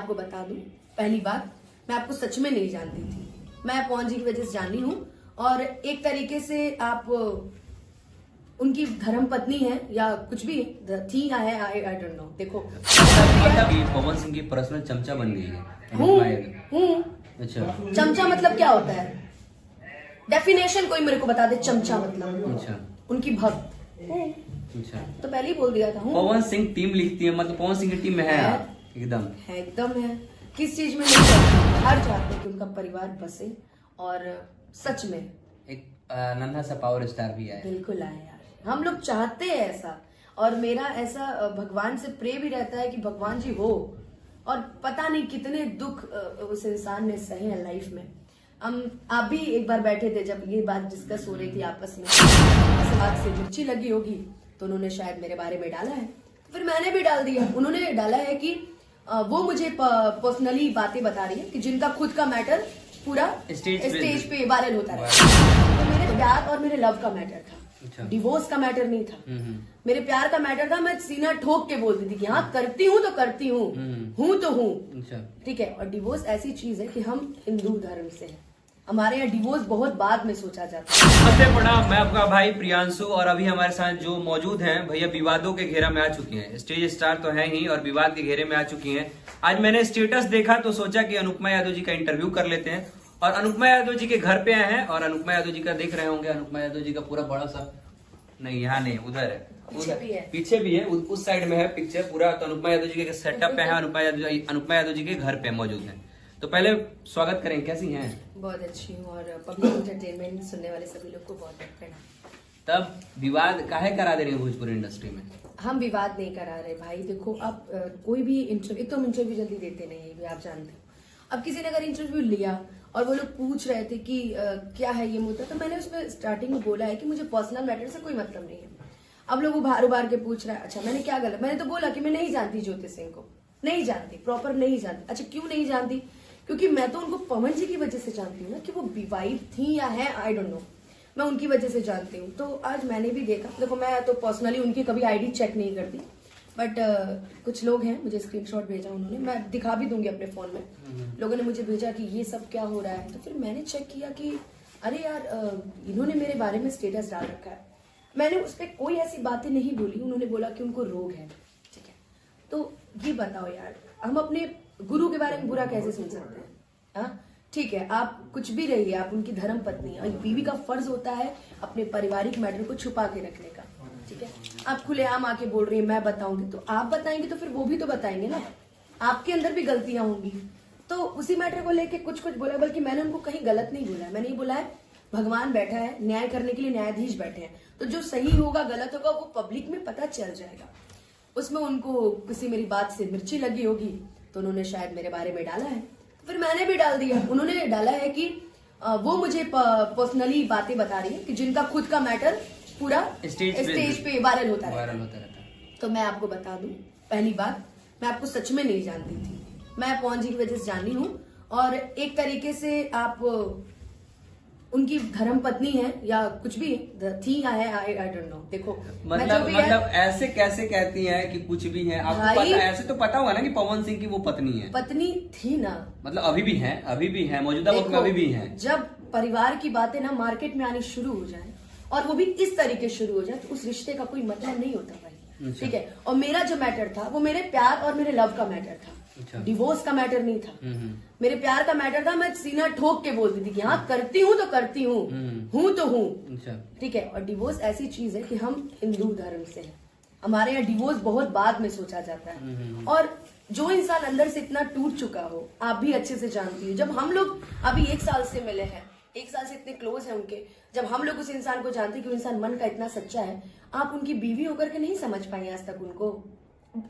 आपको बता दूं, पहली बात, मैं आपको सच में नहीं जानती थी। मैं पवन जी की वजह से जानी हूँ और एक तरीके से आप उनकी धर्म पत्नी है या कुछ भी थी या है, आई डोंट नो। देखो मतलब पवन सिंह की पर्सनल चमचा बन गई है। हूँ। अच्छा, चमचा मतलब क्या होता है? डेफिनेशन कोई मेरे को बता दे चमचा मतलब। अच्छा, उनकी भक्त हूँ। अच्छा। तो पहले ही बोल दिया था। पवन सिंह टीम लिखती है, मतलब पवन सिंह की टीम में है आप? एकदम है, एकदम है। किस चीज में नहीं करती, हर चाहते हैं कि उनका परिवार बसे और सच में एक नन्हा सा पावर स्टार भी है। बिल्कुल आए यार, हम लोग चाहते हैं ऐसा। और मेरा ऐसा भगवान से प्रे भी रहता है कि भगवान जी हो। और पता नहीं कितने दुख उस इंसान ने सहे हैं लाइफ में। आप भी एक बार बैठे थे जब ये बात डिस्कस हो रही थी आपस में, इस बात से मिर्ची लगी होगी तो उन्होंने शायद मेरे बारे में डाला है, तो फिर मैंने भी डाल दिया। उन्होंने डाला है कि वो मुझे पर्सनली बातें बता रही है कि जिनका खुद का मैटर पूरा स्टेज पे वायरल होता है। तो मेरे प्यार और मेरे लव का मैटर था। अच्छा। डिवोर्स का मैटर नहीं था। मेरे प्यार का मैटर था। मैं सीना ठोक के बोलती थी कि हाँ करती हूँ तो करती हूँ, हूँ तो हूँ। अच्छा। ठीक है। और डिवोर्स ऐसी चीज है कि हम हिंदू धर्म से हैं, हमारे यहाँ डिवोर्स बहुत बाद में सोचा जाता है। नमस्ते, प्रणाम। मैं आपका भाई प्रियांशु और अभी हमारे साथ जो मौजूद हैं भैया विवादों के घेरा में आ चुकी हैं। स्टेज स्टार तो है ही और विवाद के घेरे में आ चुकी हैं। आज मैंने स्टेटस देखा तो सोचा कि अनुपमा यादव जी का इंटरव्यू कर लेते हैं और अनुपमा यादव जी के घर पे आए हैं। और अनुपमा यादव जी का देख रहे होंगे, अनुपमा यादव जी का पूरा बड़ा सा, नहीं यहाँ नहीं, उधर है, पीछे भी है, उस साइड में है पिक्चर पूरा। तो अनुपमा यादव जी के सेटअप पे है, अनुपमा यादव जी के घर पे मौजूद है। तो पहले स्वागत करें, कैसी हैं? बहुत अच्छी हूँ और पब्लिक एंटरटेनमेंट सुनने वाले सभी लोग को बहुत प्रणाम। तब विवाद काहे करा दे रही है भोजपुरी इंडस्ट्री में? हम विवाद नहीं करा रहे भाई। देखो अब कोई भी इंटरव्यू, तो हम इंटरव्यू जल्दी देते नहीं है, भी आप जानते हो। अब किसी ने अगर इंटरव्यू लिया और वो लोग पूछ रहे थे कि क्या है ये मुद्दा, तो मैंने उसमें स्टार्टिंग में बोला है कि मुझे पर्सनल मैटर से कोई मतलब नहीं है। अब लोग उबार के पूछ रहा है, अच्छा मैंने क्या गलत? मैंने तो बोला कि मैं नहीं जानती ज्योति सिंह को, नहीं जानती, प्रॉपर नहीं जानती। अच्छा क्यों नहीं जानती? क्योंकि मैं तो उनको पवन जी की वजह से जानती हूँ ना, कि वो विवाहित थी या है, आई डोंट नो, मैं उनकी वजह से जानती हूँ। तो आज मैंने भी देखा, देखो मैं तो पर्सनली उनकी कभी आईडी चेक नहीं करती, बट कुछ लोग हैं, मुझे स्क्रीनशॉट भेजा उन्होंने, मैं दिखा भी दूंगी अपने फोन में। लोगों ने मुझे भेजा कि ये सब क्या हो रहा है, तो फिर मैंने चेक किया कि अरे यार इन्होंने मेरे बारे में स्टेटस डाल रखा है। मैंने उस पर कोई ऐसी बातें नहीं बोली। उन्होंने बोला कि उनको रोग है, ठीक है। तो ये बताओ यार, हम अपने गुरु के बारे में बुरा कैसे सुन सकते हैं? हाँ ठीक है, आप कुछ भी रहिए, आप उनकी धर्म पत्नी है। एक बीवी का फर्ज होता है अपने पारिवारिक मैटर को छुपा के रखने का, ठीक है। आप खुलेआम आके बोल रही है मैं बताऊंगी, तो आप बताएंगे तो फिर वो भी तो बताएंगे ना, आपके अंदर भी गलतियां होंगी। तो उसी मैटर को लेके कुछ बोला, बल्कि मैंने उनको कहीं गलत नहीं बोला है। मैंने ये बोला है भगवान बैठा है, न्याय करने के लिए न्यायाधीश बैठे हैं, तो जो सही होगा गलत होगा वो पब्लिक में पता चल जाएगा। उसमें उनको किसी मेरी बात से मिर्ची लगी होगी तो उन्होंने शायद मेरे बारे में डाला है, तो फिर मैंने भी डाल दिया। उन्होंने डाला है कि वो मुझे पर्सनली बातें बता रही है कि जिनका खुद का मैटर पूरा स्टेज पे वायरल होता रहता है। तो मैं आपको बता दूं, पहली बात, मैं आपको सच में नहीं जानती थी। मैं पवन जी की वजह से जानी हूँ और एक तरीके से आप उनकी धर्म पत्नी है या कुछ भी थी या है, आई डोंट नो। देखो मतलब ऐसे कैसे कहती हैं कि कुछ भी है? आपको पता, ऐसे तो पता होगा ना कि पवन सिंह की वो पत्नी है। पत्नी थी ना, मतलब अभी भी है, मौजूदा वक्त में अभी भी है। जब परिवार की बातें ना मार्केट में आनी शुरू हो जाए और वो भी इस तरीके शुरू हो जाए, तो उस रिश्ते का कोई मतलब नहीं होता भाई, ठीक है। और मेरा जो मैटर था वो मेरे प्यार और मेरे लव का मैटर था। अच्छा। डिवोर्स का मैटर नहीं था। मेरे प्यार का मैटर था। मैं सीना ठोक के बोलती थी कि हाँ करती हूँ तो करती हूँ, हूँ तो हूँ, अच्छा। ठीक है। और डिवोर्स ऐसी चीज है कि हम हिंदू धर्म से हैं, हमारे यहाँ डिवोर्स बहुत बाद में सोचा जाता है। और जो इंसान अंदर से इतना टूट चुका हो, आप भी अच्छे से जानती हो, जब हम लोग अभी 1 साल से मिले हैं, 1 साल से इतने क्लोज हैं उनके, जब हम लोग उस इंसान को जानते हैं कि वो इंसान मन का इतना सच्चा है, आप उनकी बीवी होकर के नहीं समझ पाए आज तक उनको।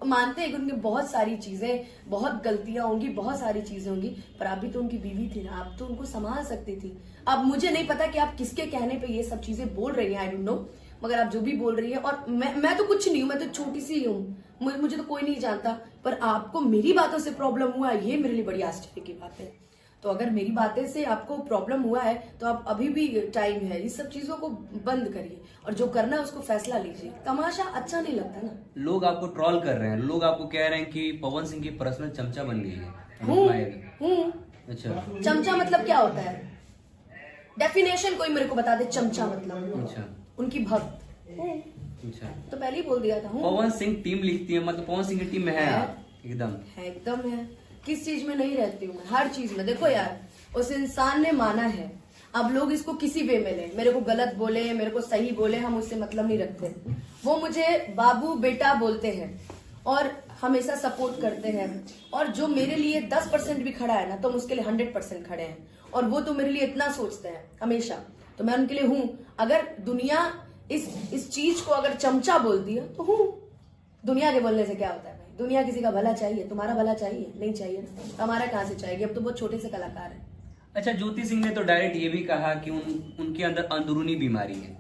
मानते हैं कि उनकी बहुत सारी चीजें, बहुत गलतियां होंगी, बहुत सारी चीजें होंगी, पर आप भी तो उनकी बीवी थी ना, आप तो उनको संभाल सकती थी। अब मुझे नहीं पता कि आप किसके कहने पे ये सब चीजें बोल रही हैं, आई डोंट नो, मगर आप जो भी बोल रही है, और मैं तो कुछ नहीं हूँ, मैं तो छोटी सी हूँ, मुझे तो कोई नहीं जानता, पर आपको मेरी बातों से प्रॉब्लम हुआ, ये मेरे लिए बड़ी आश्चर्य की बात है। तो अगर मेरी बातें से आपको प्रॉब्लम हुआ है तो आप अभी भी टाइम है, इस सब चीजों को बंद करिए और जो करना है उसको फैसला लीजिए। तमाशा अच्छा नहीं लगता ना। लोग आपको ट्रोल कर रहे हैं, लोग आपको कह रहे हैं कि पवन सिंह की पर्सनल चमचा बन गई है। हूँ। अच्छा, चमचा मतलब क्या होता है? डेफिनेशन कोई मेरे को बता दे। चमचा मतलब अच्छा, उनकी भक्त हूँ। अच्छा। तो पहले ही बोल दिया था। हूँ। पवन सिंह टीम लिखती है, मतलब पवन सिंह की टीम में है आप? एकदम है। किस चीज में नहीं रहती हूँ मैं? हर चीज में। देखो यार, उस इंसान ने माना है, अब लोग इसको किसी वे में ले, मेरे को गलत बोले, मेरे को सही बोले, हम उससे मतलब नहीं रखते। वो मुझे बाबू बेटा बोलते हैं और हमेशा सपोर्ट करते हैं, और जो मेरे लिए 10% भी खड़ा है ना, तो हम उसके लिए 100% खड़े हैं, और वो तो मेरे लिए इतना सोचते हैं हमेशा, तो मैं उनके लिए हूँ। अगर दुनिया इस चीज को अगर चमचा बोलती है तो हूँ। दुनिया के बोलने से क्या होता है भाई? दुनिया किसी का भला चाहिए? तुम्हारा भला चाहिए? नहीं चाहिए ना। हमारा कहाँ से चाहिए? अब तो बहुत छोटे से कलाकार है। अच्छा, ज्योति सिंह ने तो डायरेक्ट ये भी कहा कि उनके अंदर अंदरूनी बीमारी है।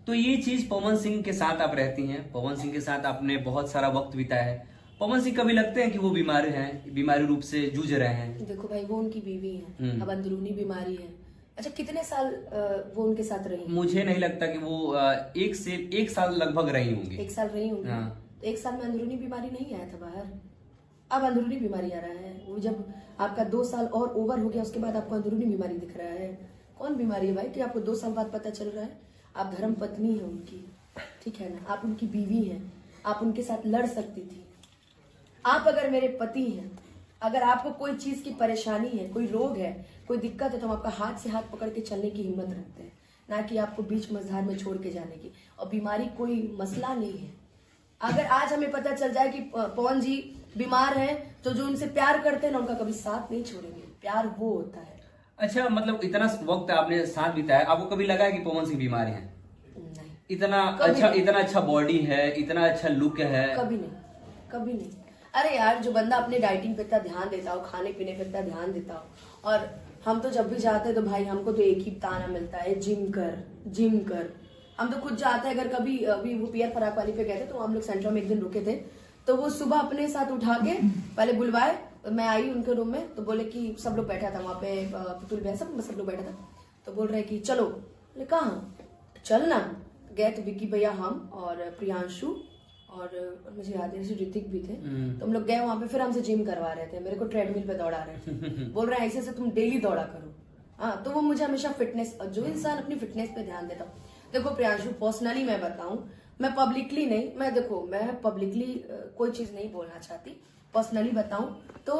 तो ये चीज पवन सिंह के साथ आप रहती हैं, पवन सिंह के साथ आपने बहुत सारा वक्त बिताया है। पवन सिंह कभी लगते हैं कि वो बीमार हैं, बीमारी रूप से जूझ रहे हैं? देखो भाई, वो उनकी बीवी है, अब अंदरूनी बीमारी है। अच्छा, कितने साल वो उनके साथ रही? मुझे नहीं लगता कि वो 1 साल लगभग रही होंगी। 1 साल रही होंगी। हाँ। 1 साल में अंदरूनी बीमारी नहीं आया था बाहर, अब अंदरूनी बीमारी आ रहा है। वो जब आपका 2 साल और ओवर हो गया, उसके बाद आपको अंदरूनी बीमारी दिख रहा है। कौन बीमारी है भाई कि आपको 2 साल बाद पता चल रहा है? आप धर्म पत्नी है उनकी, ठीक है ना, आप उनकी बीवी हैं, आप उनके साथ लड़ सकती थी। आप अगर मेरे पति हैं, अगर आपको कोई चीज की परेशानी है, कोई रोग है, कोई दिक्कत है, तो हम आपका हाथ से हाथ पकड़ के चलने की हिम्मत रखते हैं, ना कि आपको बीच मझधार में छोड़ के जाने की। और बीमारी कोई मसला नहीं है। अगर आज हमें पता चल जाए कि पवन जी बीमार हैं, तो जो उनसे प्यार करते हैं ना, उनका कभी साथ नहीं छोड़ेंगे। प्यार वो होता है। अच्छा, मतलब इतना वक्त आपने साथ बिताया, आपको कभी लगा है कि पवन सिंह बीमार हैं? नहीं, इतना अच्छा बॉडी है, इतना अच्छा लुक है? कभी नहीं, कभी नहीं। अरे यार, जो बंदा अपने डाइटिंग पे इतना ध्यान देता हो, खाने पीने पे इतना ध्यान देता हो, और हम तो जब भी जाते हैं तो भाई हमको तो एक ही ताना मिलता है, जिम कर जिम कर। हम तो खुद जाते हैं। अगर कभी अभी वो पियर फराक वाली पे गए थे, तो हम लोग सेंट्रल में एक दिन रुके थे, तो वो सुबह अपने साथ उठा के पहले बुलवाए, मैं आई उनके रूम में, तो बोले कि सब लोग बैठा था वहां पे, पुतुल भैया सब लोग बैठा था, तो बोल रहे कि चलो। बोले कहाँ? चलना। गए तो विक्की भैया, हम और प्रियांशु और मुझे याद है ऋतिक भी थे, तो हम लोग गए वहां पे। फिर हमसे जिम करवा रहे थे, मेरे को ट्रेडमिल पे दौड़ा रहे थे। बोल रहे हैं ऐसे से तुम डेली दौड़ा करो। हाँ, तो वो मुझे हमेशा फिटनेस, जो इंसान अपनी फिटनेस पे ध्यान देता हूँ। देखो प्रियांशु, पर्सनली मैं बताऊं, मैं पब्लिकली नहीं, मैं पब्लिकली कोई चीज नहीं बोलना चाहती, पर्सनली बताऊं तो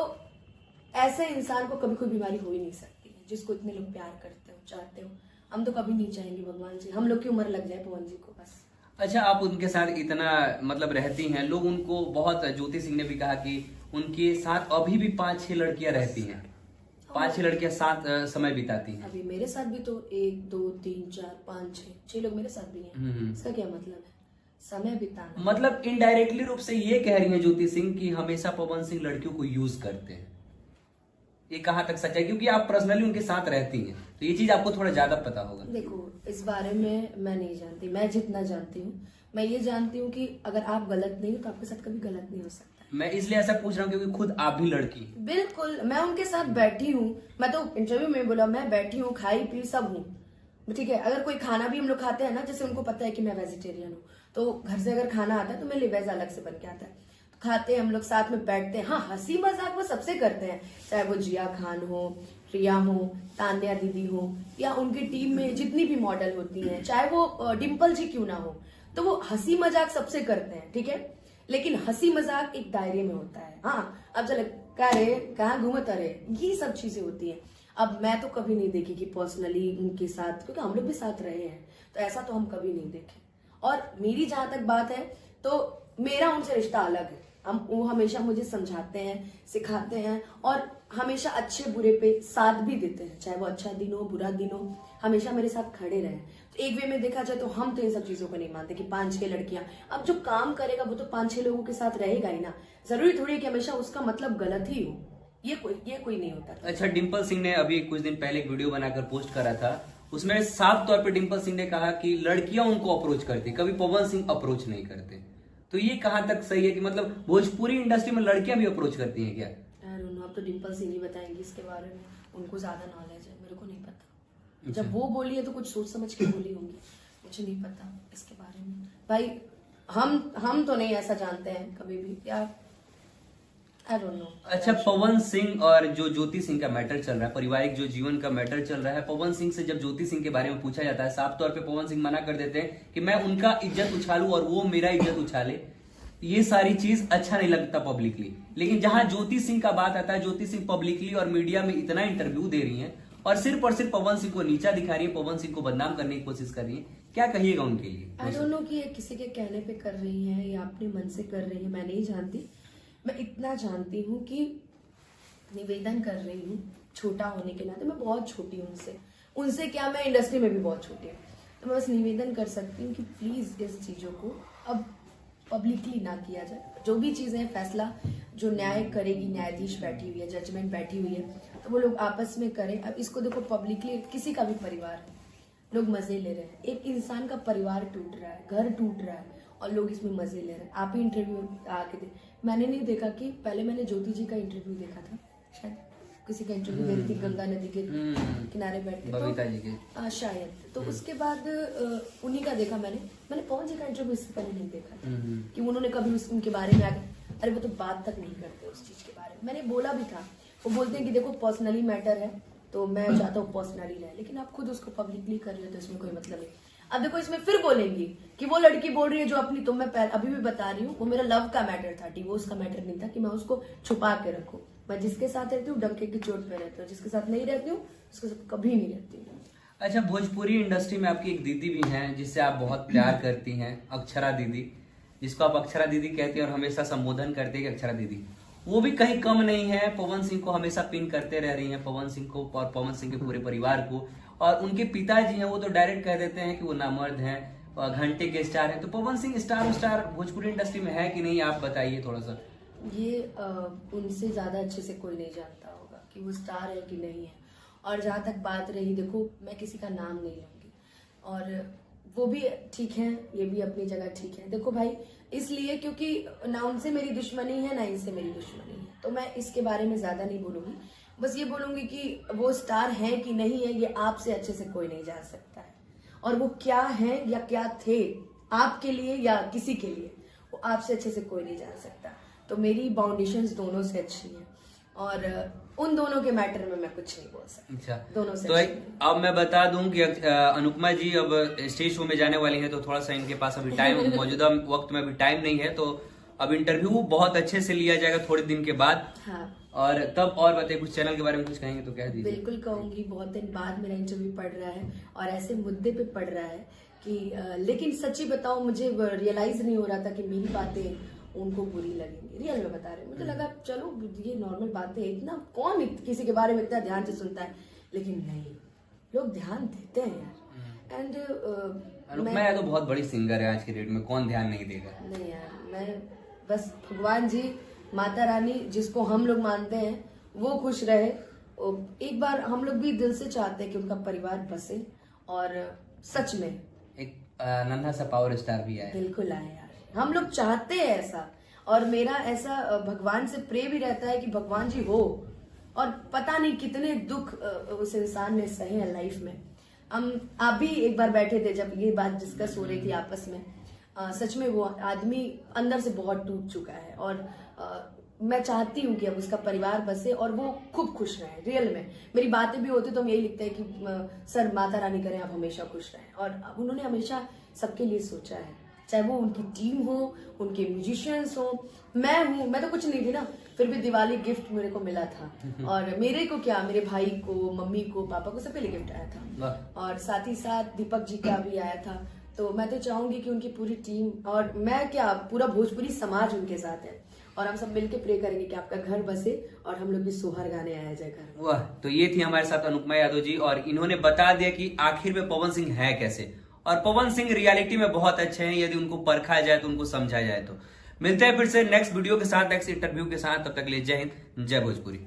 ऐसे इंसान को कभी कोई बीमारी हो ही नहीं सकती, जिसको इतने लोग प्यार करते हो, चाहते हो। हम तो कभी नहीं चाहेंगे भगवान जी हम लोग की उम्र लग जाए पवन जी को, बस। अच्छा, आप उनके साथ इतना मतलब रहती हैं, लोग उनको बहुत, ज्योति सिंह ने भी कहा कि उनके साथ अभी भी 5-6 लड़कियां रहती हैं, 5-6 लड़कियां साथ समय बिताती हैं। अभी मेरे साथ भी तो 1 2 3 4 5 6 लोग मेरे साथ भी हैं। इसका क्या मतलब है? समय बिताना। मतलब इनडायरेक्टली रूप से ये कह रही हैं ज्योति सिंह कि हमेशा पवन सिंह लड़कियों को यूज करते हैं। ये कहाँ तक सच है? क्योंकि आप पर्सनली उनके साथ रहती हैं, तो ये चीज आपको थोड़ा ज्यादा पता होगा। देखो, इस बारे में मैं नहीं जानती। मैं जितना जानती हूँ, मैं ये जानती हूँ कि अगर आप गलत नहीं हो तो आपके साथ कभी गलत नहीं हो सकता। मैं इसलिए ऐसा पूछ रहा हूँ क्योंकि खुद आप भी लड़की हैं। बिल्कुल, मैं उनके साथ बैठी हूँ। मैं तो इंटरव्यू में बोला, मैं बैठी हूँ, खाई पी सब हूँ, ठीक है। अगर कोई खाना भी हम लोग खाते हैं ना, जैसे उनको पता है कि मैं वेजिटेरियन हूँ, तो घर से अगर खाना आता है तो मेरे लिए वेज अलग से बन के आता है, तो खाते हैं हम लोग, साथ में बैठते हैं। हाँ, हंसी मजाक वो सबसे करते हैं, चाहे वो जिया खान हो, रिया हो, तान्या दीदी हो, या उनकी टीम में जितनी भी मॉडल होती हैं, चाहे वो डिम्पल जी क्यों ना हो, तो वो हंसी मजाक सबसे करते हैं, ठीक है। लेकिन हंसी मजाक एक दायरे में होता है। हाँ, अब चले कहाँ घूमता रहे, ये सब चीजें होती हैं। अब मैं तो कभी नहीं देखी कि पर्सनली उनके साथ, क्योंकि हम लोग भी साथ रहे हैं, तो ऐसा तो हम कभी नहीं देखे। और मेरी जहां तक बात है, तो मेरा उनसे रिश्ता अलग है। वो हमेशा मुझे समझाते हैं, सिखाते हैं, और हमेशा अच्छे बुरे पे साथ भी देते हैं, चाहे वो अच्छा दिन हो, बुरा दिन हो, हमेशा मेरे साथ खड़े रहे। तो एक वे में देखा जाए तो हम तो इन सब चीजों को नहीं मानते कि 5-6 लड़कियां। अब जो काम करेगा वो तो 5-6 लोगों के साथ रहेगा ही ना। जरूरी थोड़ी है कि हमेशा उसका मतलब गलत ही हो, ये कोई नहीं होता। अच्छा, डिम्पल सिंह ने अभी कुछ दिन पहले एक वीडियो बनाकर पोस्ट करा था, उसमें साफ तौर पे डिम्पल सिंह ने कहा कि लड़कियां उनको अप्रोच करती, कभी पवन सिंह अप्रोच नहीं करते। तो ये कहाँ तक सही है कि मतलब भोजपुरी इंडस्ट्री में लड़कियां भी अप्रोच करती हैं क्या? अब अब तो डिम्पल सिंह ही बताएंगी इसके बारे में, उनको ज्यादा नॉलेज है, मेरे को नहीं पता। जब वो बोली है तो कुछ सोच समझ के बोली होंगी, मुझे नहीं पता इसके बारे में भाई। हम तो नहीं ऐसा जानते हैं कभी भी यार, आई डोंट नो। अच्छा, पवन सिंह और जो ज्योति सिंह का मैटर चल रहा है, पारिवारिक जो जीवन का मैटर चल रहा है, पवन सिंह से जब ज्योति सिंह के बारे में पूछा जाता है, साफ तौर पे पवन सिंह मना कर देते हैं कि मैं उनका इज्जत उछालूं और वो मेरा इज्जत उछाले। ये सारी चीज अच्छा नहीं लगता पब्लिकली। लेकिन जहां ज्योति सिंह का बात आता है, ज्योति सिंह पब्लिकली और मीडिया में इतना इंटरव्यू दे रही है और सिर्फ पवन सिंह को नीचा दिखा रही है, पवन सिंह को बदनाम करने की कोशिश कर रही है, क्या कहिएगा उनके लिए? आई डोंट नो कि ये किसी के कहने पे कर रही है या अपने मन से कर रही है, मैं नहीं जानती। मैं इतना जानती हूँ कि निवेदन कर रही हूँ, छोटा होने के नाते मैं बहुत छोटी हूँ उनसे क्या, मैं इंडस्ट्री में भी बहुत छोटी हूँ, तो मैं बस निवेदन कर सकती हूँ कि प्लीज इस चीजों को अब पब्लिकली ना किया जाए। जो भी चीजें फैसला जो न्याय करेगी, न्यायाधीश बैठी हुई है, जजमेंट बैठी हुई है, तो वो लोग आपस में करें। अब इसको देखो पब्लिकली, किसी का भी परिवार है, लोग मजे ले रहे हैं, एक इंसान का परिवार टूट रहा है, घर टूट रहा है और लोग इसमें मजे ले रहे हैं। आप ही इंटरव्यू आके दे, मैंने नहीं देखा कि पहले मैंने ज्योति जी का इंटरव्यू देखा था, शायद किसी का इंटरव्यू दे रही थी गंगा नदी के किनारे बैठ के, बबीता जी के शायद, तो उसके बाद उन्हीं का देखा मैंने पवन जी का इंटरव्यू इससे पहले नहीं देखा था कि उन्होंने कभी उनके बारे में आगे, अरे वो तो बात तक नहीं करते उस चीज के बारे में। मैंने बोला भी था, वो बोलते हैं कि देखो पर्सनली मैटर है तो मैं चाहता हूँ पर्सनली रहे, लेकिन आप खुद उसको पब्लिकली कर रहे हो तो इसमें कोई मतलब नहीं। अब देखो इसमें फिर बोलेंगी कि वो लड़की बोल रही है जो अपनी, तो मैं अभी भी बता रही हूँ, वो मेरा लव का मैटर था, डिवोर्स का मैटर नहीं था कि मैं उसको छुपा के रखूं। मैं जिसके साथ रहती हूँ डंके की चोट पे रहती हूँ, जिसके साथ नहीं रहती हूँ उसके साथ कभी नहीं रहती हूँ। अच्छा, भोजपुरी इंडस्ट्री में आपकी एक दीदी भी हैं जिससे आप बहुत प्यार करती हैं, अक्षरा दीदी, जिसको आप अक्षरा दीदी कहती हैं और हमेशा संबोधन करते हैं कि अक्षरा दीदी, वो भी कहीं कम नहीं है, पवन सिंह को हमेशा पिन करते रह रही हैं, पवन सिंह को और पवन सिंह के पूरे परिवार को। और उनके पिताजी हैं वो तो डायरेक्ट कह देते हैं कि वो नामर्द हैं और घंटे के स्टार हैं। तो पवन सिंह स्टार भोजपुरी इंडस्ट्री में है कि नहीं, आप बताइए थोड़ा सा। ये उनसे ज्यादा अच्छे से कोई नहीं जानता होगा कि वो स्टार है कि नहीं है। और जहाँ तक बात रही, देखो मैं किसी का नाम नहीं लूंगी और वो भी ठीक है, ये भी अपनी जगह ठीक है। देखो भाई, इसलिए क्योंकि ना उनसे मेरी दुश्मनी है ना इनसे मेरी दुश्मनी है, तो मैं इसके बारे में ज्यादा नहीं बोलूंगी। बस ये बोलूंगी कि वो स्टार है कि नहीं है ये आपसे अच्छे से कोई नहीं जान सकता है, और वो क्या है या क्या थे आपके लिए या किसी के लिए, वो आपसे अच्छे से कोई नहीं जान सकता। तो मेरी बाउंडेशंस दोनों से अच्छी है और उन दोनों के मैटर में मैं कुछ नहीं बोल सकती। अच्छा, दोनों से तो अब मैं बता दूं कि अनुपमा जी अब स्टेज शो में जाने वाली हैं, तो थोड़ा सा इनके पास अभी टाइम मौजूदा वक्त में अभी टाइम नहीं है, तो अब इंटरव्यू बहुत अच्छे से लिया जाएगा थोड़े दिन के बाद। हाँ। और तब और बताइए, कुछ चैनल के बारे में कुछ कहेंगे तो कह दीजिए। बिल्कुल कहूंगी, बहुत दिन बाद मेरा इंटरव्यू पड़ रहा है और ऐसे मुद्दे पे पड़ रहा है कि लेकिन सच्ची बताऊं, मुझे रियलाइज नहीं हो रहा था कि मेरी बातें उनको बुरी लगेंगी। रियल में बता रहे, मुझे लगा चलो ये नॉर्मल बातें, इतना कौन किसी के बारे में इतना ध्यान से सुनता है, लेकिन नहीं, लोग ध्यान देते हैं यार। एंड अनुपमा यादव तो बहुत बड़ी सिंगर है आज के डेट में, कौन ध्यान नहीं देगा। नहीं यार, मैं बस भगवान जी, माता रानी जिसको हम लोग मानते हैं वो खुश रहे। एक बार हम लोग भी दिल से चाहते हैं कि उनका परिवार बसे, और सच में एक नन्हा सा पावर स्टार भी आया। बिल्कुल आया यार, हम लोग चाहते हैं ऐसा, और मेरा ऐसा भगवान से प्रे भी रहता है कि भगवान जी हो। और पता नहीं कितने दुख उस इंसान ने सहे हैं लाइफ में। आप भी एक बार बैठे थे जब ये बात डिस्कस हो रही थी आपस में, सच में वो आदमी अंदर से बहुत टूट चुका है, और मैं चाहती हूँ कि अब उसका परिवार बसे और वो खूब खुश रहे। रियल में मेरी बातें भी होती तो हम यही लिखते हैं कि सर माता रानी करें आप हमेशा खुश रहें, और उन्होंने हमेशा सबके लिए सोचा है, चाहे वो उनकी टीम हो, उनके म्यूजिशियंस हो, मैं हूँ, मैं तो कुछ नहीं थी ना, फिर भी दिवाली गिफ्ट मेरे को मिला था। और मेरे को क्या, मेरे भाई को, मम्मी को, पापा को, सबके लिए गिफ्ट आया था, और साथ ही साथ दीपक जी का भी आया था। तो मैं तो चाहूंगी कि उनकी पूरी टीम और मैं क्या, पूरा भोजपुरी समाज उनके साथ है, और हम सब मिलके प्रे करेंगे कि आपका घर बसे और हम लोग भी सोहर गाने आया जाए घर। वाह, तो ये थी हमारे साथ अनुपमा यादव जी, और इन्होंने बता दिया कि आखिर में पवन सिंह है कैसे, और पवन सिंह रियलिटी में बहुत अच्छे हैं, यदि उनको परखा जाए तो, उनको समझा जाए तो। मिलते हैं फिर से नेक्स्ट वीडियो के साथ, नेक्स्ट इंटरव्यू के साथ, तब तक के लिए जय हिंद, जय भोजपुरी।